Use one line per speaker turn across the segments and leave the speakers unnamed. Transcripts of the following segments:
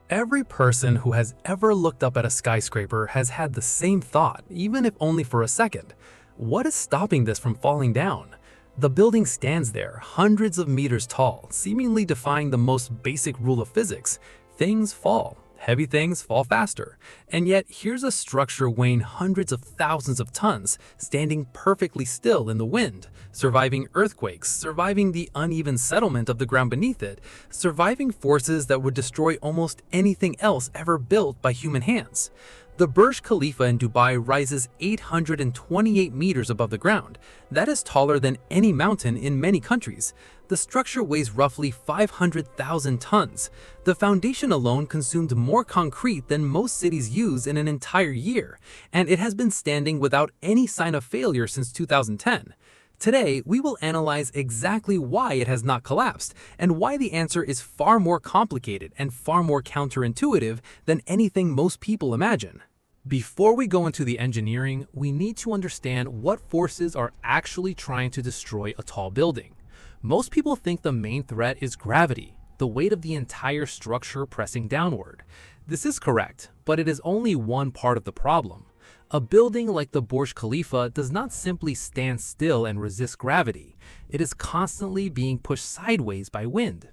Every person who has ever looked up at a skyscraper has had the same thought, even if only for a second. What is stopping this from falling down? The building stands there, hundreds of meters tall, seemingly defying the most basic rule of physics. Things fall. Heavy things fall faster. And yet, here's a structure weighing hundreds of thousands of tons, standing perfectly still in the wind, surviving earthquakes, surviving the uneven settlement of the ground beneath it, surviving forces that would destroy almost anything else ever built by human hands. The Burj Khalifa in Dubai rises 828 meters above the ground. That is taller than any mountain in many countries. The structure weighs roughly 500,000 tons. The foundation alone consumed more concrete than most cities use in an entire year, and it has been standing without any sign of failure since 2010. Today, we will analyze exactly why it has not collapsed and why the answer is far more complicated and far more counterintuitive than anything most people imagine. Before we go into the engineering, we need to understand what forces are actually trying to destroy a tall building. Most people think the main threat is gravity, the weight of the entire structure pressing downward. This is correct, but it is only one part of the problem. A building like the Burj Khalifa does not simply stand still and resist gravity. It is constantly being pushed sideways by wind.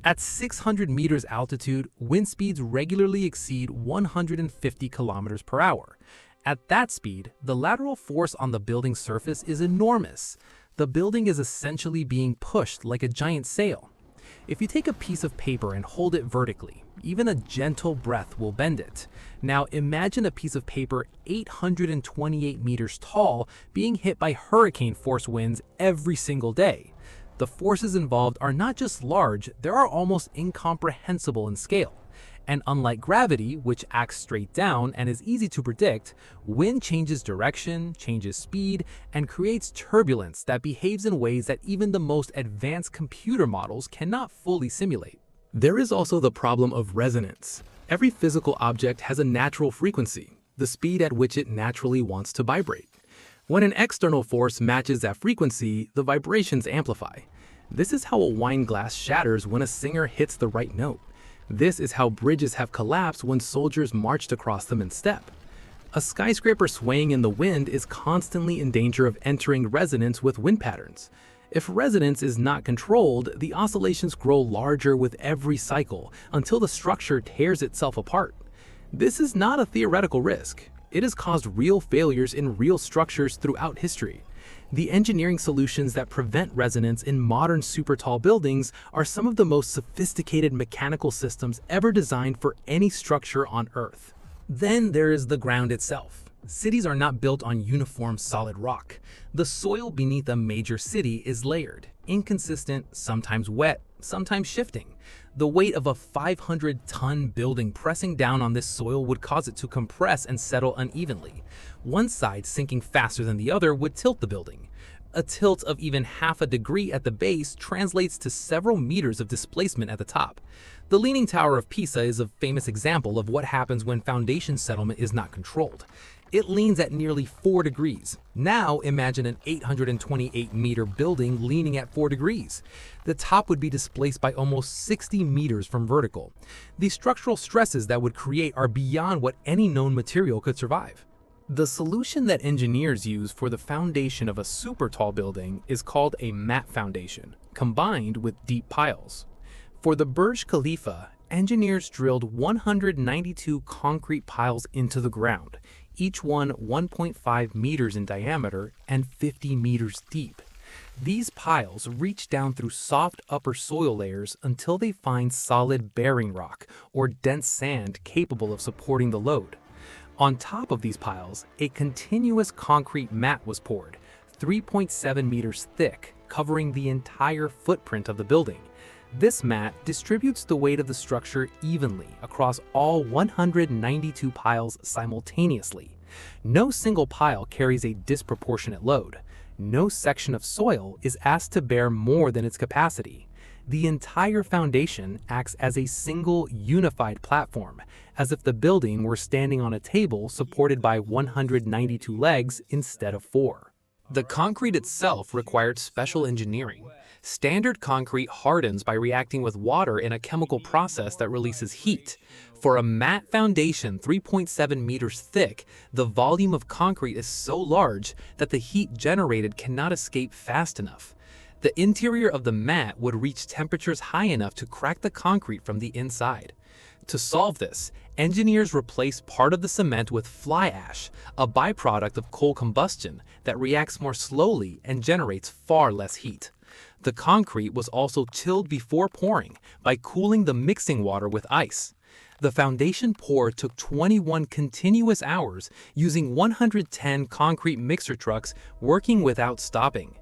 At 600 meters altitude, wind speeds regularly exceed 150 kilometers per hour. At that speed, the lateral force on the building's surface is enormous. The building is essentially being pushed like a giant sail. If you take a piece of paper and hold it vertically, even a gentle breath will bend it. Now imagine a piece of paper 828 meters tall being hit by hurricane force winds every single day. The forces involved are not just large, they are almost incomprehensible in scale. And unlike gravity, which acts straight down and is easy to predict, wind changes direction, changes speed, and creates turbulence that behaves in ways that even the most advanced computer models cannot fully simulate. There is also the problem of resonance. Every physical object has a natural frequency, the speed at which it naturally wants to vibrate. When an external force matches that frequency, the vibrations amplify. This is how a wine glass shatters when a singer hits the right note. This is how bridges have collapsed when soldiers marched across them in step. A skyscraper swaying in the wind is constantly in danger of entering resonance with wind patterns. If resonance is not controlled, the oscillations grow larger with every cycle until the structure tears itself apart. This is not a theoretical risk. It has caused real failures in real structures throughout history. The engineering solutions that prevent resonance in modern super tall buildings are some of the most sophisticated mechanical systems ever designed for any structure on Earth. Then there is the ground itself. Cities are not built on uniform solid rock. The soil beneath a major city is layered, inconsistent, sometimes wet, sometimes shifting. The weight of a 500-ton building pressing down on this soil would cause it to compress and settle unevenly. One side sinking faster than the other would tilt the building. A tilt of even half a degree at the base translates to several meters of displacement at the top. The Leaning Tower of Pisa is a famous example of what happens when foundation settlement is not controlled. It leans at nearly 4 degrees. Now imagine an 828-meter building leaning at 4 degrees. The top would be displaced by almost 60 meters from vertical. The structural stresses that would create are beyond what any known material could survive. The solution that engineers use for the foundation of a super tall building is called a mat foundation, combined with deep piles. For the Burj Khalifa, engineers drilled 192 concrete piles into the ground, each one 1.5 meters in diameter and 50 meters deep. These piles reach down through soft upper soil layers until they find solid bearing rock or dense sand capable of supporting the load. On top of these piles, a continuous concrete mat was poured, 3.7 meters thick, covering the entire footprint of the building. This mat distributes the weight of the structure evenly across all 192 piles simultaneously. No single pile carries a disproportionate load. No section of soil is asked to bear more than its capacity. The entire foundation acts as a single unified platform, as if the building were standing on a table supported by 192 legs instead of 4. The concrete itself required special engineering. Standard concrete hardens by reacting with water in a chemical process that releases heat. For a matte foundation 3.7 meters thick, the volume of concrete is so large that the heat generated cannot escape fast enough. The interior of the mat would reach temperatures high enough to crack the concrete from the inside. To solve this, engineers replace part of the cement with fly ash, a byproduct of coal combustion that reacts more slowly and generates far less heat. The concrete was also chilled before pouring by cooling the mixing water with ice. The foundation pour took 21 continuous hours using 110 concrete mixer trucks working without stopping.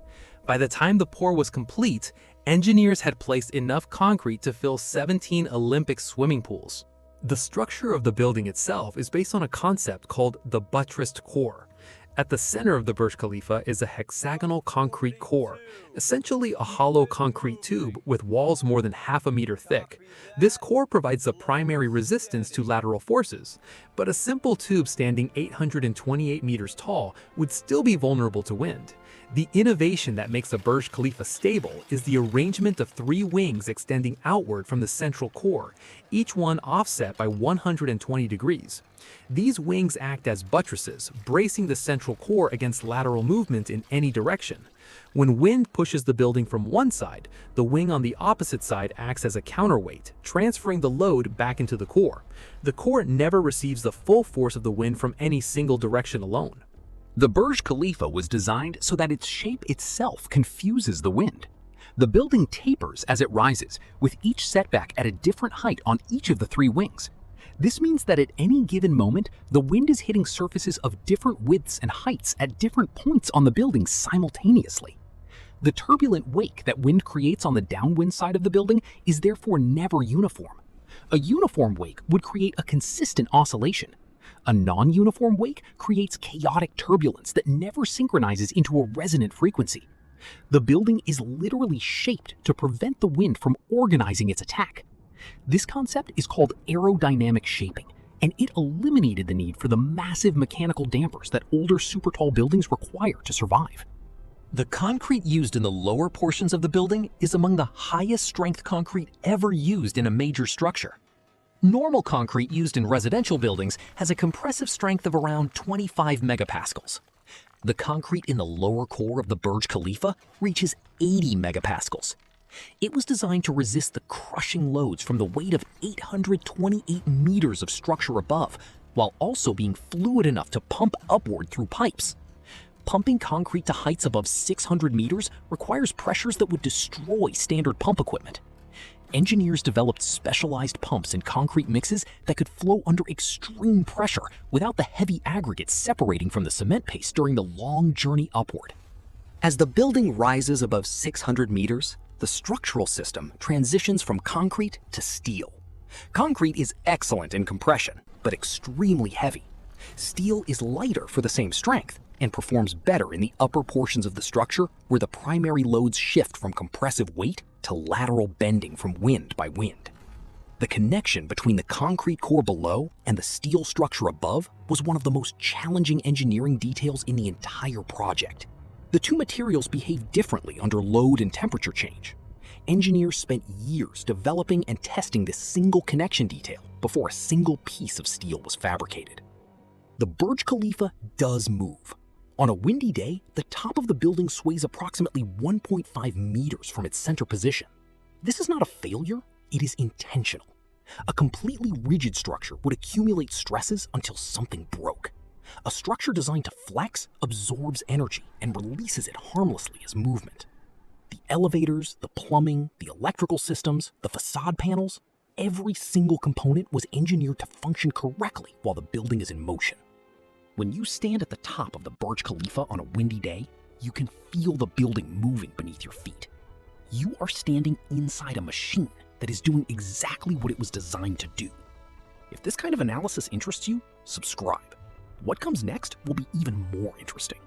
By the time the pour was complete, engineers had placed enough concrete to fill 17 Olympic swimming pools. The structure of the building itself is based on a concept called the buttressed core. At the center of the Burj Khalifa is a hexagonal concrete core, essentially a hollow concrete tube with walls more than half a meter thick. This core provides the primary resistance to lateral forces, but a simple tube standing 828 meters tall would still be vulnerable to wind. The innovation that makes the Burj Khalifa stable is the arrangement of 3 wings extending outward from the central core, each one offset by 120 degrees. These wings act as buttresses, bracing the central core against lateral movement in any direction. When wind pushes the building from one side, the wing on the opposite side acts as a counterweight, transferring the load back into the core. The core never receives the full force of the wind from any single direction alone.
The Burj Khalifa was designed so that its shape itself confuses the wind. The building tapers as it rises, with each setback at a different height on each of the 3 wings. This means that at any given moment, the wind is hitting surfaces of different widths and heights at different points on the building simultaneously. The turbulent wake that wind creates on the downwind side of the building is therefore never uniform. A uniform wake would create a consistent oscillation. A non-uniform wake creates chaotic turbulence that never synchronizes into a resonant frequency. The building is literally shaped to prevent the wind from organizing its attack. This concept is called aerodynamic shaping, and it eliminated the need for the massive mechanical dampers that older super-tall buildings require to survive.
The concrete used in the lower portions of the building is among the highest strength concrete ever used in a major structure. Normal concrete used in residential buildings has a compressive strength of around 25 megapascals. The concrete in the lower core of the Burj Khalifa reaches 80 megapascals. It was designed to resist the crushing loads from the weight of 828 meters of structure above, while also being fluid enough to pump upward through pipes. Pumping concrete to heights above 600 meters requires pressures that would destroy standard pump equipment. Engineers developed specialized pumps and concrete mixes that could flow under extreme pressure without the heavy aggregate separating from the cement paste during the long journey upward. As the building rises above 600 meters, the structural system transitions from concrete to steel. Concrete is excellent in compression, but extremely heavy. Steel is lighter for the same strength and performs better in the upper portions of the structure where the primary loads shift from compressive weight to lateral bending from wind by wind. The connection between the concrete core below and the steel structure above was one of the most challenging engineering details in the entire project. The 2 materials behave differently under load and temperature change. Engineers spent years developing and testing this single connection detail before a single piece of steel was fabricated. The Burj Khalifa does move. On a windy day, the top of the building sways approximately 1.5 meters from its center position. This is not a failure, it is intentional. A completely rigid structure would accumulate stresses until something broke. A structure designed to flex absorbs energy and releases it harmlessly as movement. The elevators, the plumbing, the electrical systems, the facade panels, every single component was engineered to function correctly while the building is in motion. When you stand at the top of the Burj Khalifa on a windy day, you can feel the building moving beneath your feet. You are standing inside a machine that is doing exactly what it was designed to do. If this kind of analysis interests you, subscribe. What comes next will be even more interesting.